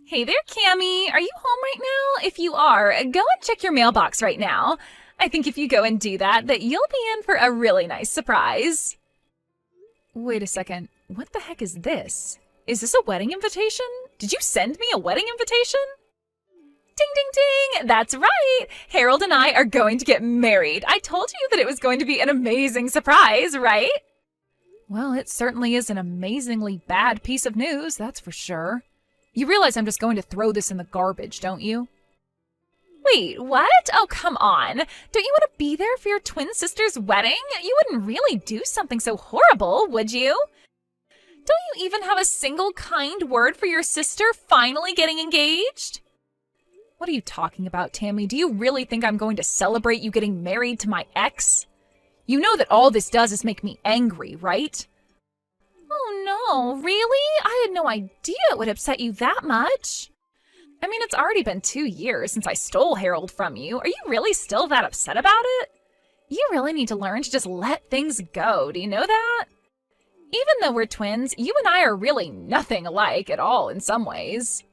Hey there, Cammy. Are you home right now? If you are, go and check your mailbox right now. I think if you go and do that you'll be in for a really nice surprise. Wait a second. What the heck is this? Is this a wedding invitation? Did you send me a wedding invitation? Ding, ding, ding! That's right! Harold and I are going to get married. I told you that it was going to be an amazing surprise, right? Well, it certainly is an amazingly bad piece of news, that's for sure. You realize I'm just going to throw this in the garbage, don't you? Wait, what? Oh, come on. Don't you want to be there for your twin sister's wedding? You wouldn't really do something so horrible, would you? Don't you even have a single kind word for your sister finally getting engaged? What are you talking about, Tammy? Do you really think I'm going to celebrate you getting married to my ex? You know that all this does is make me angry, right? Oh no, really? I had no idea it would upset you that much. I mean, it's already been 2 years since I stole Harold from you. Are you really still that upset about it? You really need to learn to just let things go, do you know that? Even though we're twins, you and I are really nothing alike at all in some ways.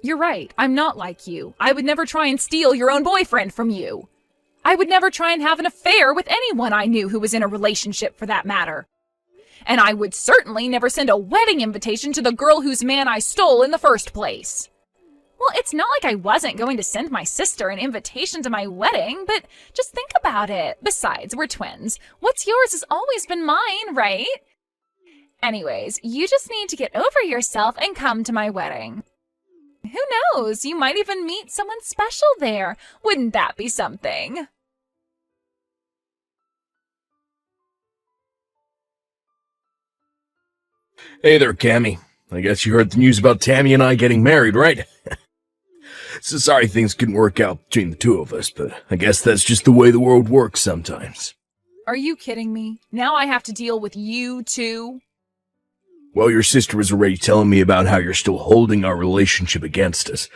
You're right, I'm not like you. I would never try and steal your own boyfriend from you. I would never try and have an affair with anyone I knew who was in a relationship for that matter. And I would certainly never send a wedding invitation to the girl whose man I stole in the first place. Well, it's not like I wasn't going to send my sister an invitation to my wedding, but just think about it. Besides, we're twins. What's yours has always been mine, right? Anyways, you just need to get over yourself and come to my wedding. Who knows? You might even meet someone special there. Wouldn't that be something? Hey there, Cammy. I guess you heard the news about Tammy and I getting married, right? So sorry things couldn't work out between the two of us, but I guess that's just the way the world works sometimes. Are you kidding me? Now I have to deal with you too? Well, your sister was already telling me about how you're still holding our relationship against us.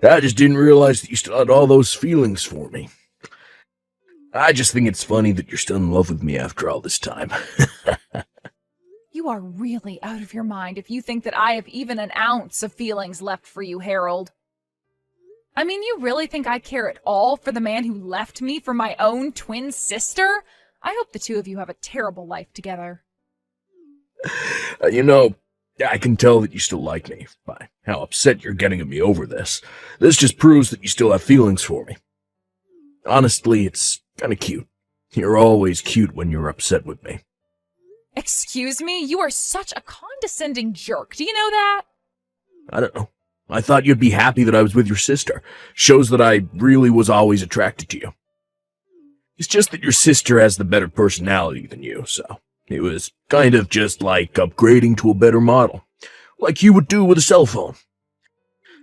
I just didn't realize that you still had all those feelings for me. I just think it's funny that you're still in love with me after all this time. You are really out of your mind if you think that I have even an ounce of feelings left for you, Harold. I mean, you really think I care at all for the man who left me for my own twin sister? I hope the two of you have a terrible life together. I can tell that you still like me by how upset you're getting at me over this. This just proves that you still have feelings for me. Honestly, it's kind of cute. You're always cute when you're upset with me. Excuse me? You are such a condescending jerk. Do you know that? I don't know. I thought you'd be happy that I was with your sister. Shows that I really was always attracted to you. It's just that your sister has the better personality than you, so it was kind of just like upgrading to a better model, like you would do with a cell phone.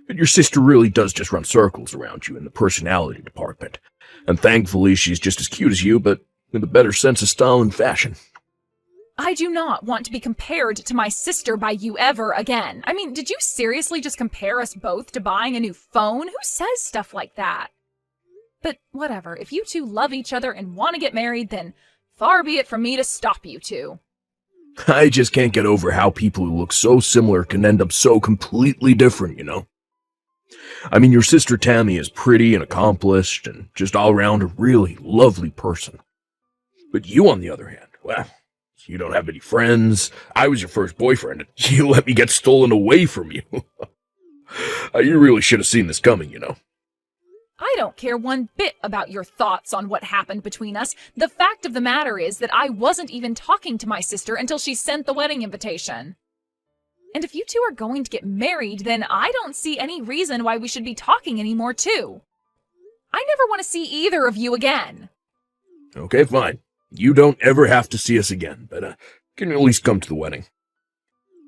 But your sister really does just run circles around you in the personality department, and thankfully she's just as cute as you, but with a better sense of style and fashion. I do not want to be compared to my sister by you ever again. I mean, did you seriously just compare us both to buying a new phone? Who says stuff like that? But whatever, if you two love each other and want to get married, then far be it from me to stop you two. I just can't get over how people who look so similar can end up so completely different, you know? I mean, your sister Tammy is pretty and accomplished and just all around a really lovely person. But you, on the other hand, well, you don't have any friends. I was your first boyfriend, and you let me get stolen away from you. You really should have seen this coming, you know. I don't care one bit about your thoughts on what happened between us. The fact of the matter is that I wasn't even talking to my sister until she sent the wedding invitation. And if you two are going to get married, then I don't see any reason why we should be talking anymore, too. I never want to see either of you again. Okay, fine. You don't ever have to see us again, but you can at least come to the wedding.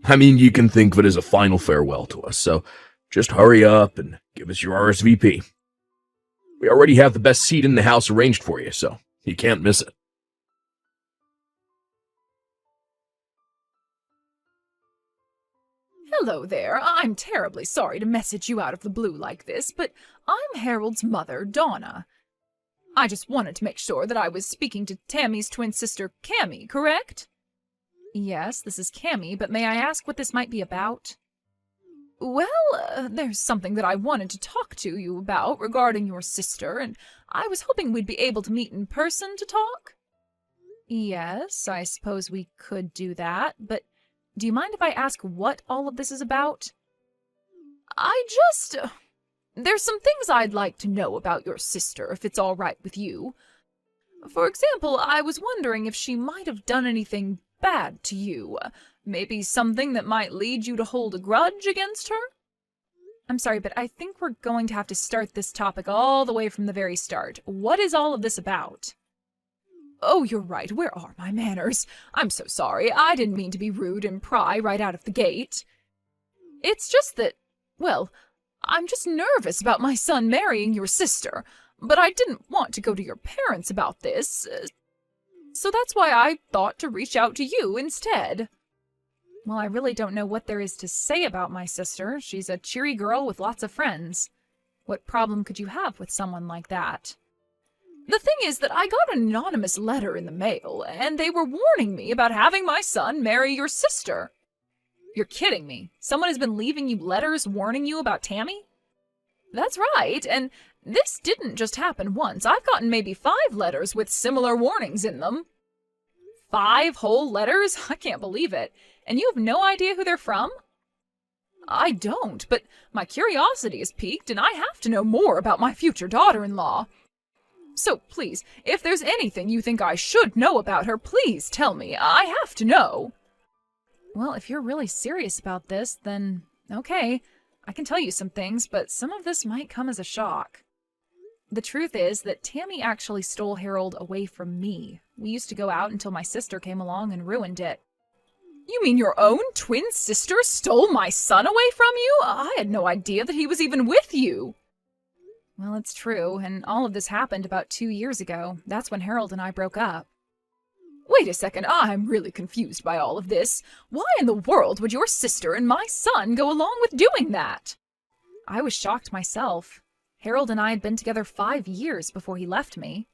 I mean, you can think of it as a final farewell to us, so just hurry up and give us your RSVP. We already have the best seat in the house arranged for you, so you can't miss it. Hello there. I'm terribly sorry to message you out of the blue like this, but I'm Harold's mother, Donna. I just wanted to make sure that I was speaking to Tammy's twin sister, Cammy, correct? Yes, this is Cammy, but may I ask what this might be about? Well, there's something that I wanted to talk to you about regarding your sister, and I was hoping we'd be able to meet in person to talk. Yes, I suppose we could do that, but do you mind if I ask what all of this is about? There's some things I'd like to know about your sister, if it's all right with you. For example, I was wondering if she might have done anything bad to you. Maybe something that might lead you to hold a grudge against her? I'm sorry, but I think we're going to have to start this topic all the way from the very start. What is all of this about? Oh, you're right. Where are my manners? I'm so sorry. I didn't mean to be rude and pry right out of the gate. It's just that, well, I'm just nervous about my son marrying your sister, but I didn't want to go to your parents about this, so that's why I thought to reach out to you instead. Well, I really don't know what there is to say about my sister. She's a cheery girl with lots of friends. What problem could you have with someone like that? The thing is that I got an anonymous letter in the mail, and they were warning me about having my son marry your sister. You're kidding me. Someone has been leaving you letters warning you about Tammy? That's right, and this didn't just happen once. I've gotten maybe 5 letters with similar warnings in them. 5 whole letters? I can't believe it. And you have no idea who they're from? I don't, but my curiosity is piqued, and I have to know more about my future daughter-in-law. So please, if there's anything you think I should know about her, please tell me. I have to know. Well, if you're really serious about this, then okay. I can tell you some things, but some of this might come as a shock. The truth is that Tammy actually stole Harold away from me. We used to go out until my sister came along and ruined it. You mean your own twin sister stole my son away from you? I had no idea that he was even with you. Well, it's true, and all of this happened about 2 years ago. That's when Harold and I broke up. Wait a second, I'm really confused by all of this. Why in the world would your sister and my son go along with doing that? I was shocked myself. Harold and I had been together 5 years before he left me.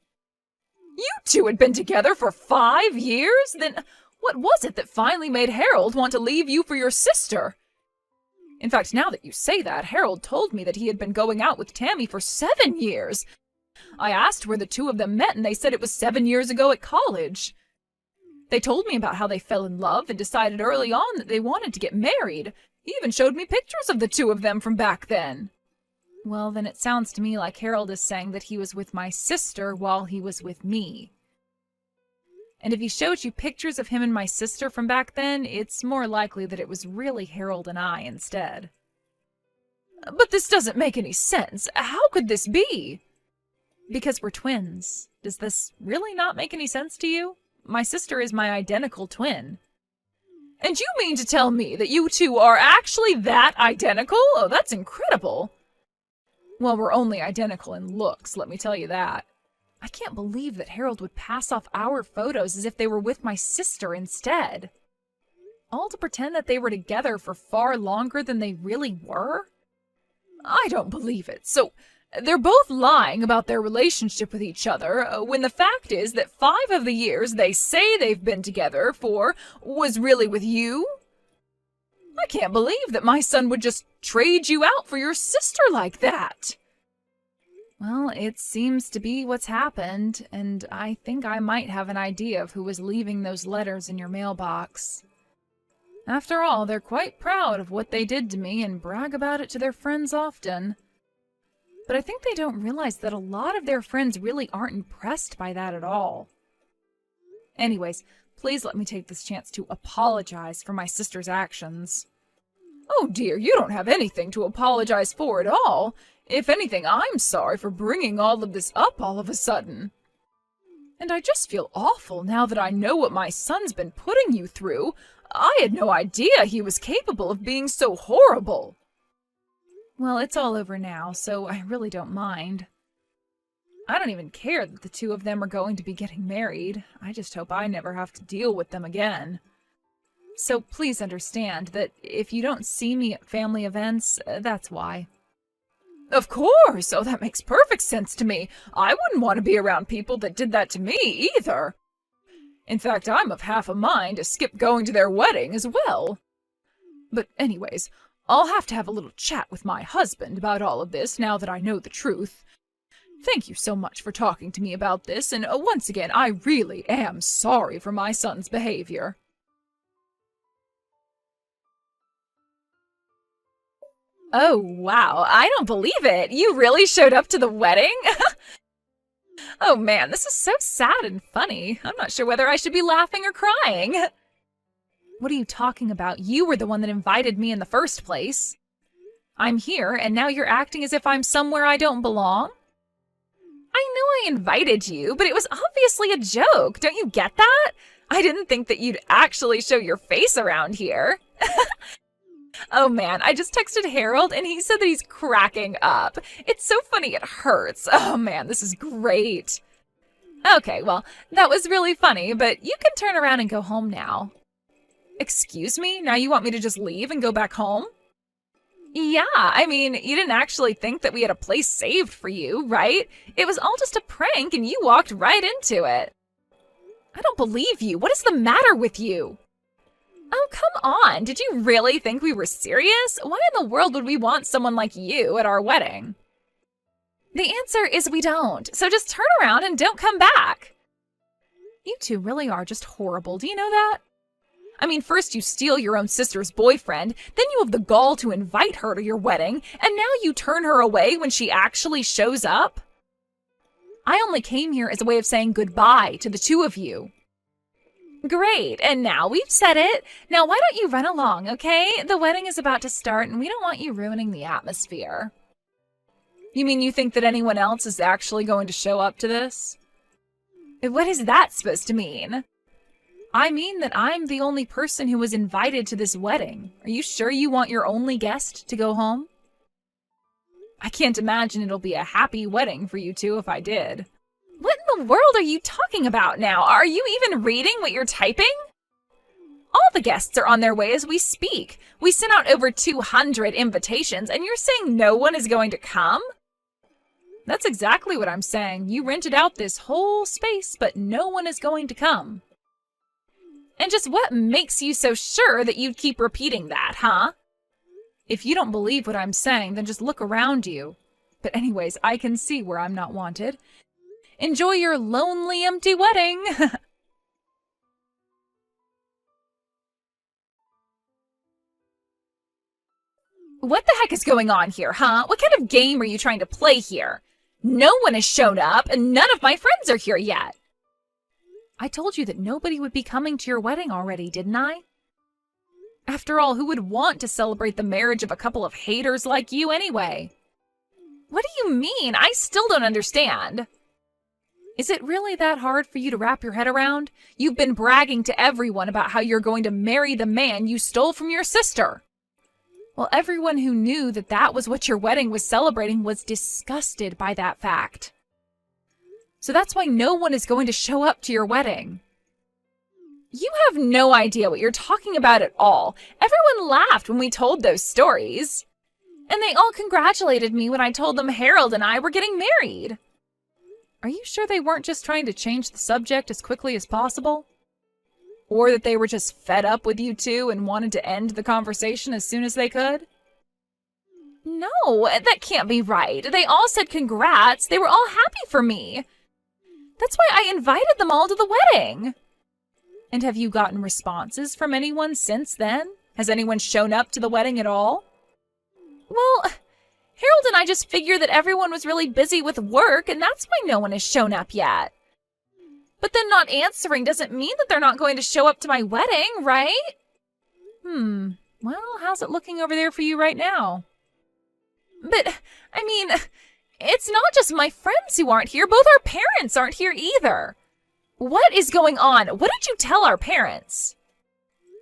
You two had been together for 5 years? Then what was it that finally made Harold want to leave you for your sister? In fact, now that you say that, Harold told me that he had been going out with Tammy for 7 years. I asked where the two of them met, and they said it was 7 years ago at college. They told me about how they fell in love and decided early on that they wanted to get married. He even showed me pictures of the two of them from back then. Well, then it sounds to me like Harold is saying that he was with my sister while he was with me. And if he showed you pictures of him and my sister from back then, it's more likely that it was really Harold and I instead. But this doesn't make any sense. How could this be? Because we're twins. Does this really not make any sense to you? My sister is my identical twin. And you mean to tell me that you two are actually that identical? Oh, that's incredible. Well, we're only identical in looks, let me tell you that. I can't believe that Harold would pass off our photos as if they were with my sister instead. All to pretend that they were together for far longer than they really were? I don't believe it. So, they're both lying about their relationship with each other, when the fact is that 5 of the years they say they've been together for was really with you? I can't believe that my son would just trade you out for your sister like that. Well, it seems to be what's happened, and I think I might have an idea of who was leaving those letters in your mailbox. After all, they're quite proud of what they did to me and brag about it to their friends often. But I think they don't realize that a lot of their friends really aren't impressed by that at all. Anyways, please let me take this chance to apologize for my sister's actions. Oh dear, you don't have anything to apologize for at all. If anything, I'm sorry for bringing all of this up all of a sudden. And I just feel awful now that I know what my son's been putting you through. I had no idea he was capable of being so horrible. Well, it's all over now, so I really don't mind. I don't even care that the two of them are going to be getting married. I just hope I never have to deal with them again. So please understand that if you don't see me at family events, that's why. Of course! Oh, that makes perfect sense to me. I wouldn't want to be around people that did that to me, either. In fact, I'm of half a mind to skip going to their wedding as well. But anyways, I'll have to have a little chat with my husband about all of this now that I know the truth. Thank you so much for talking to me about this, and once again, I really am sorry for my son's behavior. Oh, wow, I don't believe it. You really showed up to the wedding? Oh man, this is so sad and funny. I'm not sure whether I should be laughing or crying. What are you talking about? You were the one that invited me in the first place. I'm here, and now you're acting as if I'm somewhere I don't belong? I know I invited you, but it was obviously a joke. Don't you get that? I didn't think that you'd actually show your face around here. Oh man, I just texted Harold and he said that he's cracking up. It's so funny it hurts. Oh man, this is great. Okay, well, that was really funny, but you can turn around and go home now. Excuse me? Now you want me to just leave and go back home? Yeah, I mean, you didn't actually think that we had a place saved for you, right? It was all just a prank and you walked right into it. I don't believe you. What is the matter with you? Oh, come on. Did you really think we were serious? Why in the world would we want someone like you at our wedding? The answer is we don't. So just turn around and don't come back. You two really are just horrible. Do you know that? I mean, first you steal your own sister's boyfriend, then you have the gall to invite her to your wedding, and now you turn her away when she actually shows up? I only came here as a way of saying goodbye to the two of you. Great, and now we've said it. Now why don't you run along, okay? The wedding is about to start and we don't want you ruining the atmosphere. You mean you think that anyone else is actually going to show up to this? What is that supposed to mean? I mean that I'm the only person who was invited to this wedding. Are you sure you want your only guest to go home? I can't imagine it'll be a happy wedding for you two if I did. What in the world are you talking about now? Are you even reading what you're typing? All the guests are on their way as we speak. We sent out over 200 invitations, and you're saying no one is going to come? That's exactly what I'm saying. You rented out this whole space, but no one is going to come. And just what makes you so sure that you'd keep repeating that, huh? If you don't believe what I'm saying, then just look around you. But anyways, I can see where I'm not wanted. Enjoy your lonely, empty wedding. What the heck is going on here, huh? What kind of game are you trying to play here? No one has shown up, and none of my friends are here yet. I told you that nobody would be coming to your wedding already, didn't I? After all, who would want to celebrate the marriage of a couple of haters like you anyway? What do you mean? I still don't understand. Is it really that hard for you to wrap your head around? You've been bragging to everyone about how you're going to marry the man you stole from your sister. Well, everyone who knew that that was what your wedding was celebrating was disgusted by that fact. So that's why no one is going to show up to your wedding. You have no idea what you're talking about at all. Everyone laughed when we told those stories. And they all congratulated me when I told them Harold and I were getting married. Are you sure they weren't just trying to change the subject as quickly as possible? Or that they were just fed up with you two and wanted to end the conversation as soon as they could? No, that can't be right. They all said congrats. They were all happy for me. That's why I invited them all to the wedding. And have you gotten responses from anyone since then? Has anyone shown up to the wedding at all? Well, Harold and I just figured that everyone was really busy with work, and that's why no one has shown up yet. But then not answering doesn't mean that they're not going to show up to my wedding, right? Well, how's it looking over there for you right now? But, I mean, it's not just my friends who aren't here. Both our parents aren't here either. What is going on? What did you tell our parents?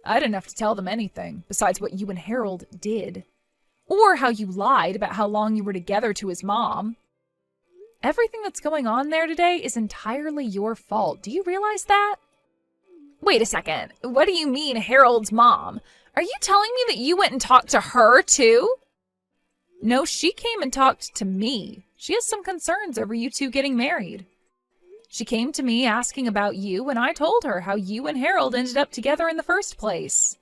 I didn't have to tell them anything besides what you and Harold did. Or how you lied about how long you were together to his mom. Everything that's going on there today is entirely your fault. Do you realize that? Wait a second. What do you mean, Harold's mom? Are you telling me that you went and talked to her, too? No, she came and talked to me. She has some concerns over you two getting married. She came to me asking about you, and I told her how you and Harold ended up together in the first place.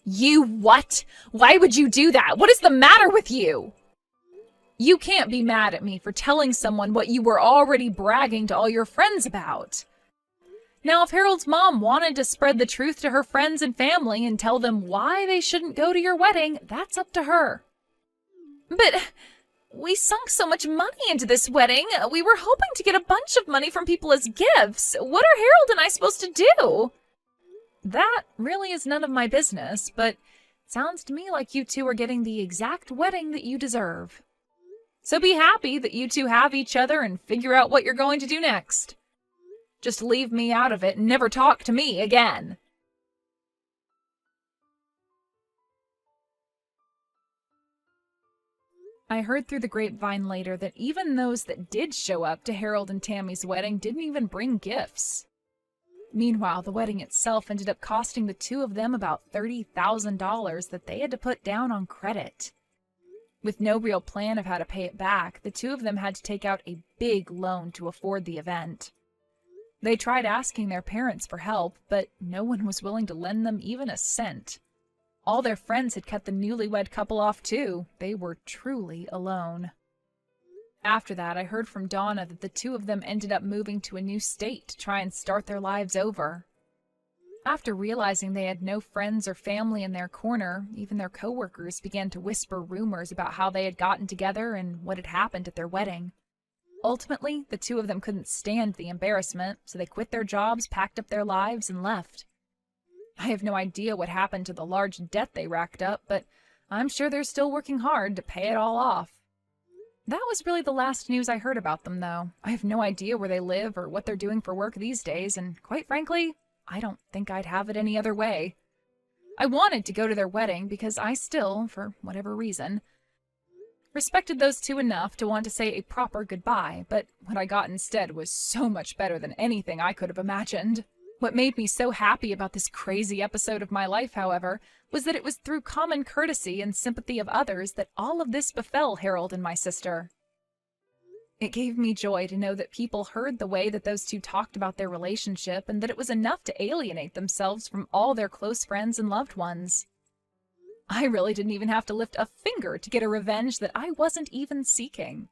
You what? Why would you do that? What is the matter with you? You can't be mad at me for telling someone what you were already bragging to all your friends about. Now, if Harold's mom wanted to spread the truth to her friends and family and tell them why they shouldn't go to your wedding, that's up to her. But we sunk so much money into this wedding. We were hoping to get a bunch of money from people as gifts. What are Harold and I supposed to do? That really is none of my business, but it sounds to me like you two are getting the exact wedding that you deserve. So be happy that you two have each other and figure out what you're going to do next. Just leave me out of it and never talk to me again. I heard through the grapevine later that even those that did show up to Harold and Tammy's wedding didn't even bring gifts. Meanwhile, the wedding itself ended up costing the two of them about $30,000 that they had to put down on credit. With no real plan of how to pay it back, the two of them had to take out a big loan to afford the event. They tried asking their parents for help, but no one was willing to lend them even a cent. All their friends had cut the newlywed couple off too. They were truly alone. After that, I heard from Donna that the two of them ended up moving to a new state to try and start their lives over. After realizing they had no friends or family in their corner, even their coworkers began to whisper rumors about how they had gotten together and what had happened at their wedding. Ultimately, the two of them couldn't stand the embarrassment, so they quit their jobs, packed up their lives, and left. I have no idea what happened to the large debt they racked up, but I'm sure they're still working hard to pay it all off. That was really the last news I heard about them, though. I have no idea where they live or what they're doing for work these days, and quite frankly, I don't think I'd have it any other way. I wanted to go to their wedding because I still, for whatever reason, respected those two enough to want to say a proper goodbye, but what I got instead was so much better than anything I could have imagined. What made me so happy about this crazy episode of my life, however, was that it was through common courtesy and sympathy of others that all of this befell Harold and my sister. It gave me joy to know that people heard the way that those two talked about their relationship and that it was enough to alienate themselves from all their close friends and loved ones. I really didn't even have to lift a finger to get a revenge that I wasn't even seeking.